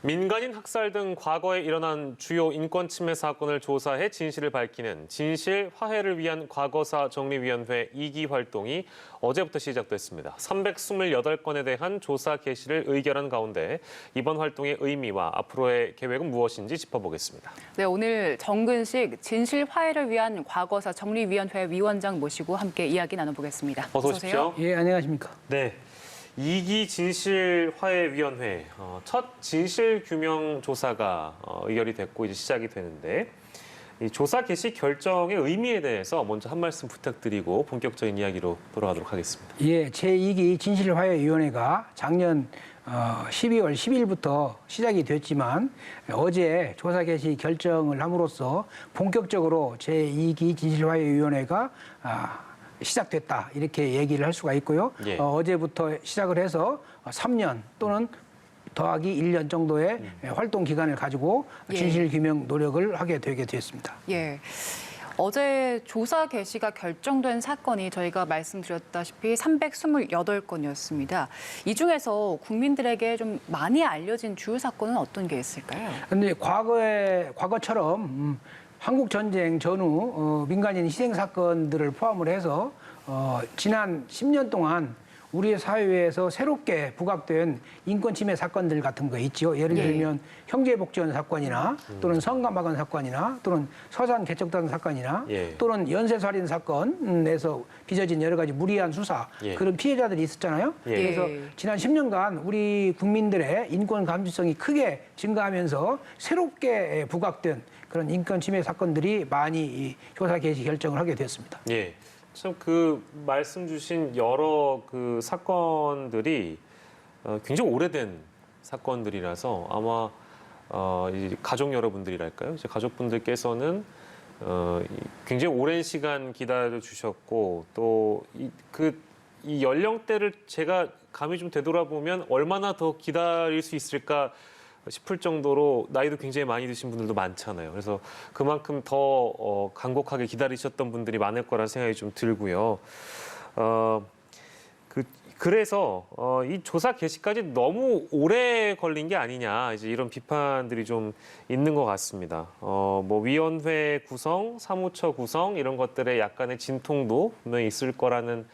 민간인 학살 등 과거에 일어난 주요 인권 침해 사건을 조사해 진실을 밝히는 진실 화해를 위한 과거사 정리위원회 2기 활동이 어제부터 시작됐습니다. 328건에 대한 조사 개시를 의결한 가운데 이번 활동의 의미와 앞으로의 계획은 무엇인지 짚어보겠습니다. 네, 오늘 정근식 진실 화해를 위한 과거사 정리위원회 위원장 모시고 함께 이야기 나눠보겠습니다. 어서 오십시오. 예, 안녕하십니까. 네. 2기 진실화해위원회 첫 진실규명 조사가 의결이 됐고 이제 시작이 되는데 이 조사 개시 결정의 의미에 대해서 먼저 한 말씀 부탁드리고 본격적인 이야기로 돌아가도록 하겠습니다. 예, 제2기 진실화해위원회가 작년 12월 10일부터 시작이 됐지만 어제 조사 개시 결정을 함으로써 본격적으로 제2기 진실화해위원회가 시작됐다 이렇게 얘기를 할 수가 있고요. 예. 어제부터 시작을 해서 3년 또는 더하기 1년 정도의 활동 기간을 가지고 진실 규명 노력을 하게 되게 됐습니다. 예. 어제 조사 개시가 결정된 사건이 저희가 말씀드렸다시피 328건이었습니다. 이 중에서 국민들에게 좀 많이 알려진 주요 사건은 어떤 게 있을까요? 그런데 과거처럼 한국 전쟁 전후 민간인 희생 사건들을 포함을 해서 지난 10년 동안 우리 사회에서 새롭게 부각된 인권 침해 사건들 같은 거 있죠. 예를 들면 형제복지원 사건이나 또는 성감학원 사건이나 또는 서산 개척단 사건이나 또는 연쇄살인 사건에서 빚어진 여러 가지 무리한 수사 그런 피해자들이 있었잖아요. 그래서 지난 10년간 우리 국민들의 인권 감수성이 크게 증가하면서 새롭게 부각된 그런 인권 침해 사건들이 많이 이 조사 개시 결정을 하게 됐습니다. 예. 참 그 말씀 주신 여러 그 사건들이 굉장히 오래된 사건들이라서 아마 이 가족 여러분들이랄까요? 이제 가족분들께서는 굉장히 오랜 시간 기다려 주셨고 또 이 연령대를 제가 감이 좀 되돌아보면 얼마나 더 기다릴 수 있을까 싶을 정도로 나이도 굉장히 많이 드신 분들도 많잖아요. 그래서 그만큼 더 간곡하게 기다리셨던 분들이 많을 거라는 생각이 좀 들고요. 그래서 이 조사 개시까지 너무 오래 걸린 게 아니냐 이제 이런 비판들이 좀 있는 것 같습니다. 뭐 위원회 구성, 사무처 구성 이런 것들의 약간의 진통도 분명히 있었을 거라는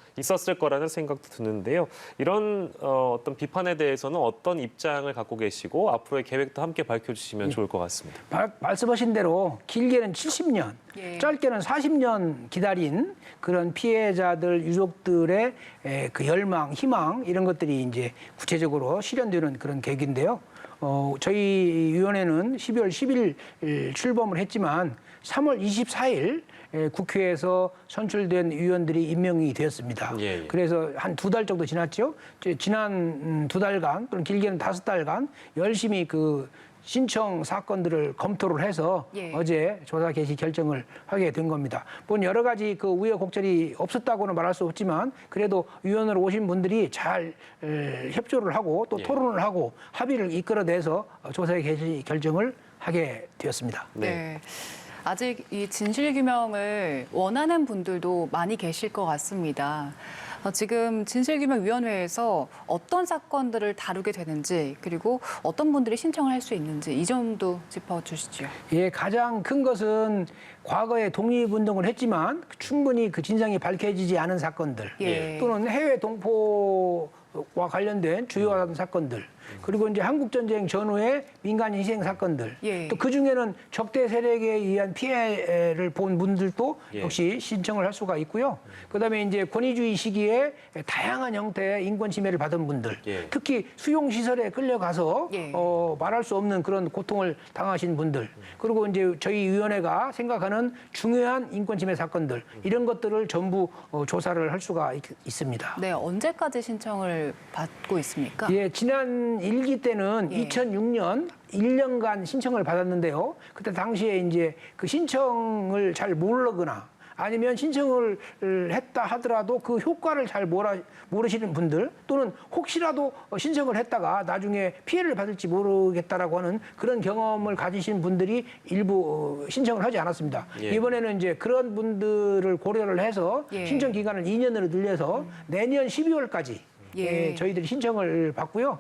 생각도 드는데요. 이런 어떤 비판에 대해서는 어떤 입장을 갖고 계시고 앞으로의 계획도 함께 밝혀주시면 좋을 것 같습니다. 말씀하신 대로 길게는 70년, 짧게는 40년 기다린 그런 피해자들 유족들의 그 열망, 희망 이런 것들이 이제 구체적으로 실현되는 그런 계획인데요. 저희 위원회는 12월 10일 출범을 했지만 3월 24일 국회에서 선출된 위원들이 임명이 되었습니다. 그래서 한 2달 정도 지났죠. 지난 2달간 또는 길게는 5달간 열심히 그 신청 사건들을 검토를 해서 어제 조사 개시 결정을 하게 된 겁니다. 뭐 여러 가지 그 우여곡절이 없었다고는 말할 수 없지만 그래도 위원으로 오신 분들이 잘 협조를 하고 또 토론을 하고 합의를 이끌어내서 조사 개시 결정을 하게 되었습니다. 네. 아직 이 진실규명을 원하는 분들도 많이 계실 것 같습니다. 지금 진실규명위원회에서 어떤 사건들을 다루게 되는지 그리고 어떤 분들이 신청을 할 수 있는지 이 점도 짚어주시죠. 예, 가장 큰 것은 과거에 독립운동을 했지만 충분히 그 진상이 밝혀지지 않은 사건들 또는 해외 동포와 관련된 주요한 사건들 그리고 이제 한국전쟁 전후의 민간인 희생 사건들 또 그중에는 적대 세력에 의한 피해를 본 분들도 역시 신청을 할 수가 있고요. 그다음에 이제 권위주의 시기에 다양한 형태의 인권 침해를 받은 분들 특히 수용시설에 끌려가서 말할 수 없는 그런 고통을 당하신 분들 그리고 이제 저희 위원회가 생각하는 중요한 인권 침해 사건들 이런 것들을 전부 조사를 할 수가 있습니다. 네, 언제까지 신청을 받고 있습니까? 예, 지난 1기 때는 2006년 1년간 신청을 받았는데요. 그때 당시에 이제 그 신청을 잘 모르거나 아니면 신청을 했다 하더라도 그 효과를 잘 모르시는 분들 또는 혹시라도 신청을 했다가 나중에 피해를 받을지 모르겠다라고 하는 그런 경험을 가지신 분들이 일부 신청을 하지 않았습니다. 이번에는 이제 그런 분들을 고려를 해서 신청 기간을 2년으로 늘려서 내년 12월까지 저희들이 신청을 받고요.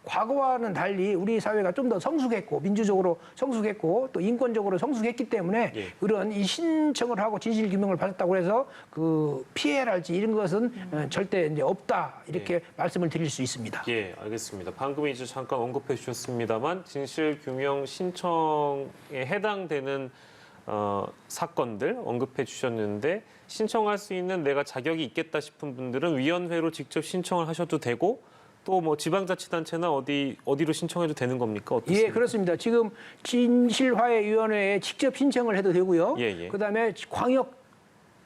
과거와는 달리 우리 사회가 좀 더 성숙했고 민주적으로 성숙했고 또 인권적으로 성숙했기 때문에 예. 그런 이 신청을 하고 진실 규명을 받았다고 해서 그 피해랄지 이런 것은 절대 이제 없다 이렇게 말씀을 드릴 수 있습니다. 예, 알겠습니다. 방금 이제 잠깐 언급해 주셨습니다만 진실 규명 신청에 해당되는 사건들 언급해 주셨는데 신청할 수 있는 내가 자격이 있겠다 싶은 분들은 위원회로 직접 신청을 하셔도 되고 또 뭐 지방자치단체나 어디로 신청해도 되는 겁니까? 어떻습니까? 예, 그렇습니다. 지금 진실화해위원회에 직접 신청을 해도 되고요. 예, 예. 그다음에 광역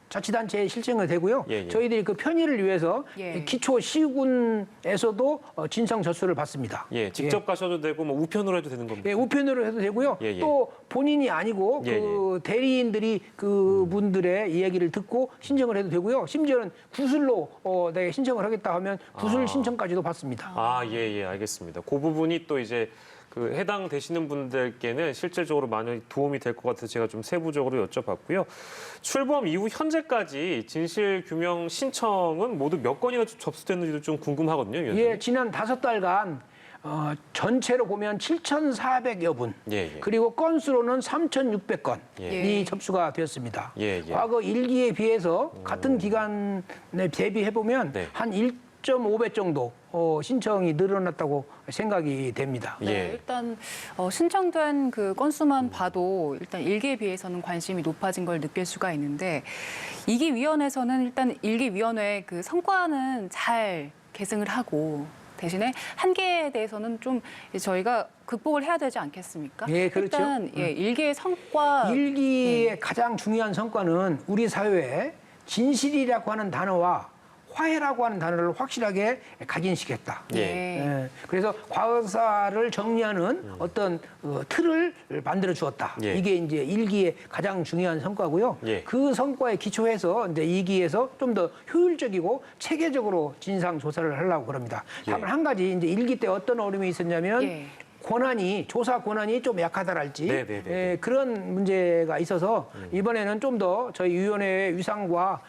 자치단체에 신청이 되고요. 예, 예. 저희들이 그 편의를 위해서 예. 기초 시군에서도 진상 접수를 받습니다. 예, 직접 가셔도 되고 뭐 우편으로 해도 되는 겁니까? 예, 우편으로 해도 되고요. 예, 예. 또 본인이 아니고 예, 그 대리인들이 그 분들의 이야기를 듣고 신청을 해도 되고요. 심지어는 구술로 내가 신청을 하겠다 하면 구술 신청까지도 받습니다. 아, 예, 예, 알겠습니다. 그 부분이 또 이제 그 해당되시는 분들께는 실질적으로 많이 도움이 될 것 같아서 제가 좀 세부적으로 여쭤봤고요. 출범 이후 현재까지 진실 규명 신청은 모두 몇 건이나 접수됐는지도 좀 궁금하거든요, 위원장님. 예, 지난 5달간 전체로 보면 7,400여 분, 예, 예. 그리고 건수로는 3,600건이 예. 접수가 되었습니다. 예, 예. 과거 1기에 비해서 같은 기간에 대비해 보면 네. 한 1.5배 정도 신청이 늘어났다고 생각이 됩니다. 네, 예. 일단 신청된 그 건수만 봐도 일단 1기에 비해서는 관심이 높아진 걸 느낄 수가 있는데 2기 위원회에서는 일단 1기 위원회 그 성과는 잘 계승을 하고 대신에 한계에 대해서는 좀 저희가 극복을 해야 되지 않겠습니까? 예, 그렇죠. 일단 예, 1기의 성과 일기의 가장 중요한 성과는 우리 사회에 진실이라고 하는 단어와 화해라고 하는 단어를 확실하게 각인시켰다. 예. 예, 그래서 과거사를 정리하는 어떤 틀을 만들어 주었다. 예. 이게 이제 일기의 가장 중요한 성과고요. 예. 그 성과에 기초해서 이제 2기에서 좀 더 효율적이고 체계적으로 진상 조사를 하려고 그럽니다. 예. 다만 한 가지 이제 1기 때 어떤 어려움이 있었냐면 예. 조사 권한이 좀 약하다랄지 네네네. 예, 그런 문제가 있어서 이번에는 좀 더 저희 위원회의 위상과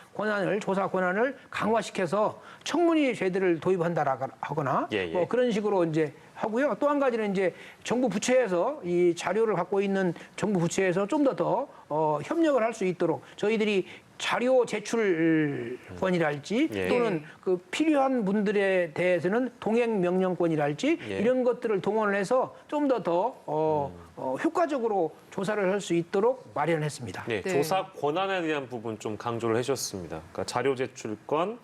조사 권한을 강화시켜서 청문회 제도를 도입한다거나 예, 예. 뭐 그런 식으로 이제 하고요. 또 한 가지는 이제 정부 부처에서 이 자료를 갖고 있는 정부 부처에서 좀 더 협력을 할 수 있도록 저희들이 자료 제출권이랄지 예. 또는 그 필요한 분들에 대해서는 동행 명령권이랄지 예. 이런 것들을 동원을 해서 좀 더 효과적으로 조사를 할 수 있도록 마련했습니다. 네, 네. 조사 권한에 대한 부분 좀 강조를 해주셨습니다. 그러니까 자료 제출권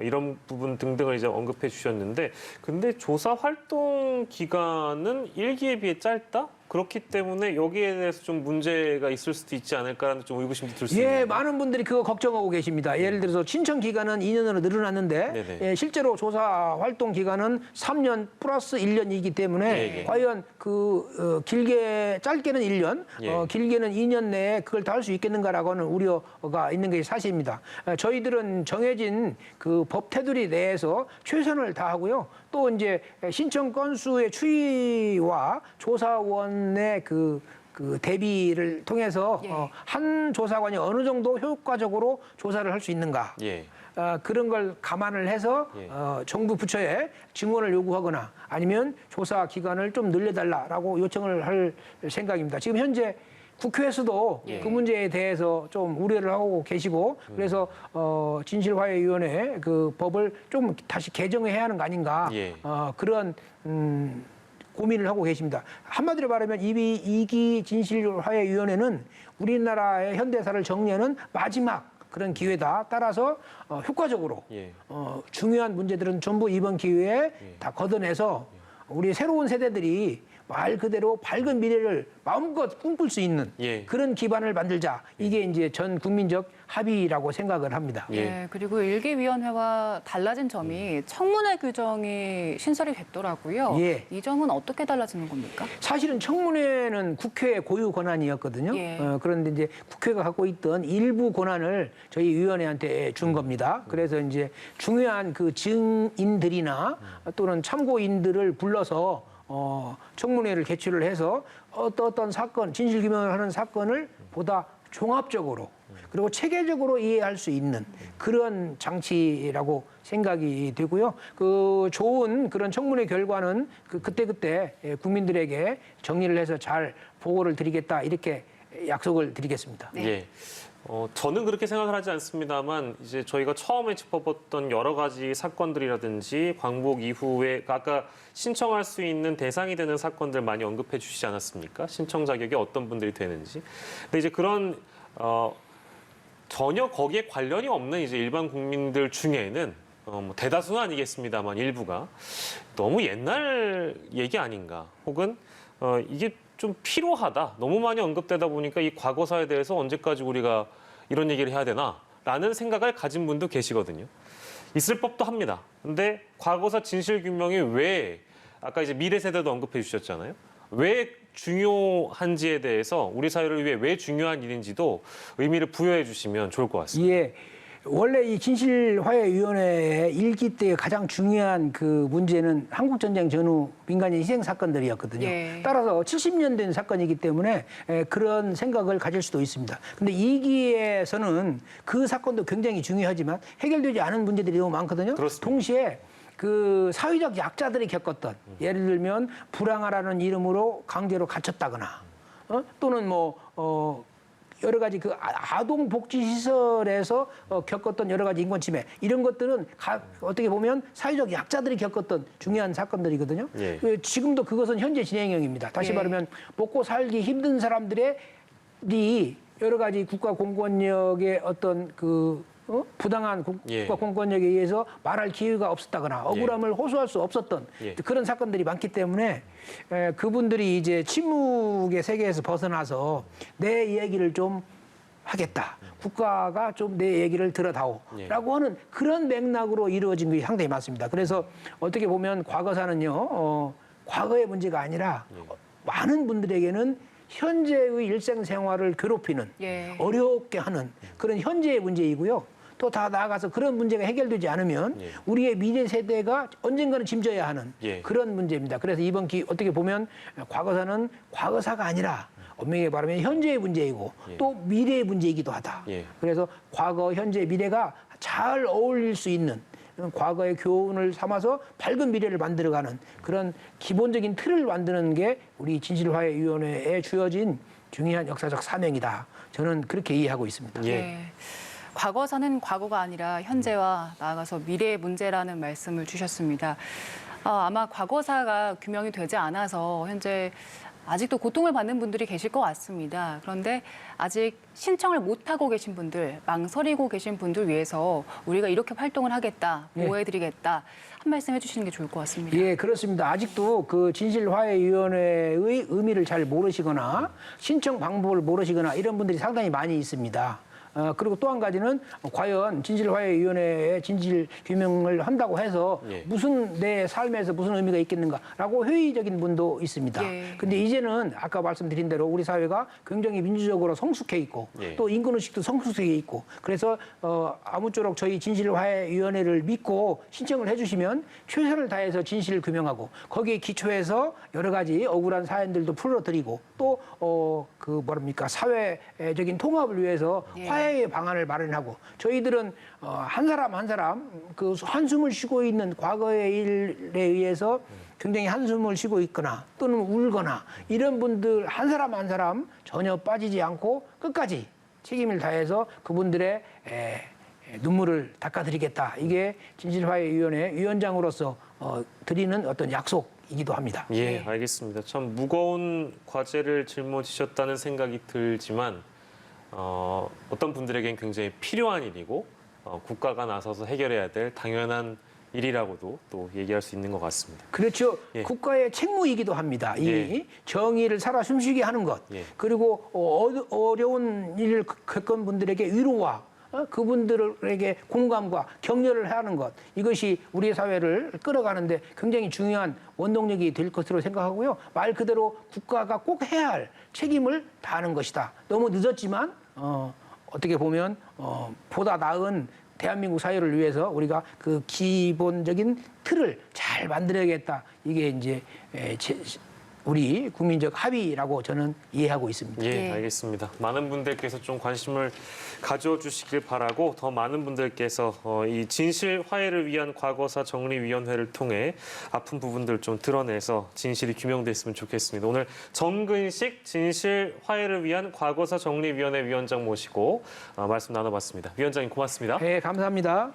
이런 부분 등등을 이제 언급해 주셨는데, 근데 조사 활동 기간은 1기에 비해 짧다? 그렇기 때문에 여기에 대해서 좀 문제가 있을 수도 있지 않을까라는 좀 의구심도 들 수 예, 있는데. 많은 분들이 그거 걱정하고 계십니다. 예를 들어서 신청 기간은 2년으로 늘어났는데 네네. 예, 실제로 조사 활동 기간은 3년 플러스 1년이기 때문에 예, 예. 과연 짧게는 1년, 예. 길게는 2년 내에 그걸 다 할 수 있겠는가라고는 우려가 있는 게 사실입니다. 저희들은 정해진 그 법 테두리 내에서 최선을 다하고요. 또 이제 신청 건수의 추이와 조사원의 그 대비를 통해서 예. 한 조사관이 어느 정도 효과적으로 조사를 할 수 있는가. 예. 그런 걸 감안을 해서 예. 정부 부처에 증언을 요구하거나 아니면 조사 기간을 좀 늘려달라라고 요청을 할 생각입니다. 지금 현재 국회에서도 예. 그 문제에 대해서 좀 우려를 하고 계시고 그래서 진실화해위원회 그 법을 좀 다시 개정해야 하는 거 아닌가 예. 그런 고민을 하고 계십니다. 한마디로 말하면 이기 진실화해위원회는 우리나라의 현대사를 정리하는 마지막 그런 기회다. 따라서 효과적으로 예. 중요한 문제들은 전부 이번 기회에 다 걷어내서 우리 새로운 세대들이 말 그대로 밝은 미래를 마음껏 꿈꿀 수 있는 예. 그런 기반을 만들자. 이게 이제 전 국민적 합의라고 생각을 합니다. 예. 예, 그리고 1기 위원회와 달라진 점이 청문회 규정이 신설이 됐더라고요. 예. 이 점은 어떻게 달라지는 겁니까? 사실은 청문회는 국회의 고유 권한이었거든요. 예. 그런데 이제 국회가 갖고 있던 일부 권한을 저희 위원회한테 준 겁니다. 그래서 이제 중요한 그 증인들이나 또는 참고인들을 불러서 청문회를 개최를 해서 어떤 사건, 진실규명을 하는 사건을 보다 종합적으로 그리고 체계적으로 이해할 수 있는 그런 장치라고 생각이 되고요. 그 좋은 그런 청문회 결과는 그때그때 국민들에게 정리를 해서 잘 보고를 드리겠다 이렇게 약속을 드리겠습니다. 네. 예. 저는 그렇게 생각을 하지 않습니다만 이제 저희가 처음에 짚어봤던 여러 가지 사건들이라든지 광복 이후에 아까 신청할 수 있는 대상이 되는 사건들 많이 언급해 주시지 않았습니까? 신청 자격이 어떤 분들이 되는지. 근데 이제 그런 전혀 거기에 관련이 없는 이제 일반 국민들 중에는 뭐 대다수는 아니겠습니다만 일부가 너무 옛날 얘기 아닌가 혹은 이게 좀 필요하다. 너무 많이 언급되다 보니까 이 과거사에 대해서 언제까지 우리가 이런 얘기를 해야 되나라는 생각을 가진 분도 계시거든요. 있을 법도 합니다. 근데 과거사 진실 규명이 왜 아까 이제 미래 세대도 언급해 주셨잖아요. 왜 중요한지에 대해서 우리 사회를 위해 왜 중요한 일인지도 의미를 부여해 주시면 좋을 것 같습니다. 예. 원래 이 진실화해위원회의 일기 때 가장 중요한 그 문제는 한국전쟁 전후 민간인 희생 사건들이었거든요. 예. 따라서 70년 된 사건이기 때문에 그런 생각을 가질 수도 있습니다. 근데 2기에서는 그 사건도 굉장히 중요하지만 해결되지 않은 문제들이 너무 많거든요. 그렇습니다. 동시에 그 사회적 약자들이 겪었던 예를 들면 불황아라는 이름으로 강제로 갇혔다거나 또는 여러 가지 그 아동 복지 시설에서 겪었던 여러 가지 인권 침해 이런 것들은 어떻게 보면 사회적 약자들이 겪었던 중요한 사건들이거든요. 예. 지금도 그것은 현재 진행형입니다. 다시 예. 말하면 먹고 살기 힘든 사람들이 여러 가지 국가 공권력의 어떤 부당한 예. 국가 공권력에 의해서 말할 기회가 없었다거나 억울함을 호소할 수 없었던 그런 사건들이 많기 때문에 그분들이 이제 침묵의 세계에서 벗어나서 내 얘기를 좀 하겠다. 국가가 좀 내 얘기를 들어다오라고 하는 그런 맥락으로 이루어진 것이 상당히 많습니다. 그래서 어떻게 보면 과거사는요, 과거의 문제가 아니라 많은 분들에게는 현재의 일생생활을 괴롭히는 어렵게 하는 그런 현재의 문제이고요. 또 다 나아가서 그런 문제가 해결되지 않으면 우리의 미래 세대가 언젠가는 짐져야 하는 그런 문제입니다. 그래서 이번 어떻게 보면 과거사는 과거사가 아니라 엄밀히 말하면 현재의 문제이고 또 미래의 문제이기도 하다. 그래서 과거, 현재, 미래가 잘 어울릴 수 있는 과거의 교훈을 삼아서 밝은 미래를 만들어가는 그런 기본적인 틀을 만드는 게 우리 진실화해위원회에 주어진 중요한 역사적 사명이다. 저는 그렇게 이해하고 있습니다. 과거사는 과거가 아니라 현재와 나아가서 미래의 문제라는 말씀을 주셨습니다. 아마 과거사가 규명이 되지 않아서 현재 아직도 고통을 받는 분들이 계실 것 같습니다. 그런데 아직 신청을 못하고 계신 분들, 망설이고 계신 분들 위해서 우리가 이렇게 활동을 하겠다, 보호해드리겠다, 한 말씀 해주시는 게 좋을 것 같습니다. 예, 그렇습니다. 아직도 그 진실화해위원회의 의미를 잘 모르시거나 신청 방법을 모르시거나 이런 분들이 상당히 많이 있습니다. 그리고 또 한 가지는 과연 진실화해위원회에 진실 규명을 한다고 해서 무슨 내 삶에서 무슨 의미가 있겠는가라고 회의적인 분도 있습니다. 근데 이제는 아까 말씀드린 대로 우리 사회가 굉장히 민주적으로 성숙해 있고 또 인권의식도 성숙해 있고 그래서 아무쪼록 저희 진실화해위원회를 믿고 신청을 해주시면 최선을 다해서 진실을 규명하고 거기에 기초해서 여러 가지 억울한 사연들도 풀어드리고 또 사회적인 통합을 위해서 화해의 방안을 마련하고 저희들은 한 사람 한 사람 그 한숨을 쉬고 있는 과거의 일에 의해서 굉장히 한숨을 쉬고 있거나 또는 울거나 이런 분들 한 사람 한 사람 전혀 빠지지 않고 끝까지 책임을 다해서 그분들의 눈물을 닦아드리겠다. 이게 진실화해위원회 위원장으로서 드리는 어떤 약속이기도 합니다. 예, 알겠습니다. 참 무거운 과제를 짊어지셨다는 생각이 들지만 어떤 분들에겐 굉장히 필요한 일이고 국가가 나서서 해결해야 될 당연한 일이라고도 또 얘기할 수 있는 것 같습니다. 그렇죠. 국가의 책무이기도 합니다. 이 정의를 살아 숨쉬게 하는 것 그리고 어려운 일을 겪은 분들에게 위로와 그분들에게 공감과 격려를 하는 것 이것이 우리 사회를 끌어가는데 굉장히 중요한 원동력이 될 것으로 생각하고요. 말 그대로 국가가 꼭 해야 할 책임을 다하는 것이다. 너무 늦었지만 어떻게 보면 보다 나은 대한민국 사회를 위해서 우리가 그 기본적인 틀을 잘 만들어야겠다. 이게 이제 우리 국민적 합의라고 저는 이해하고 있습니다. 예, 예. 알겠습니다. 많은 분들께서 좀 관심을 가져주시길 바라고 더 많은 분들께서 이 진실 화해를 위한 과거사 정리위원회를 통해 아픈 부분들 좀 드러내서 진실이 규명됐으면 좋겠습니다. 오늘 정근식 진실 화해를 위한 과거사 정리위원회 위원장 모시고 말씀 나눠봤습니다. 위원장님 고맙습니다. 네, 감사합니다.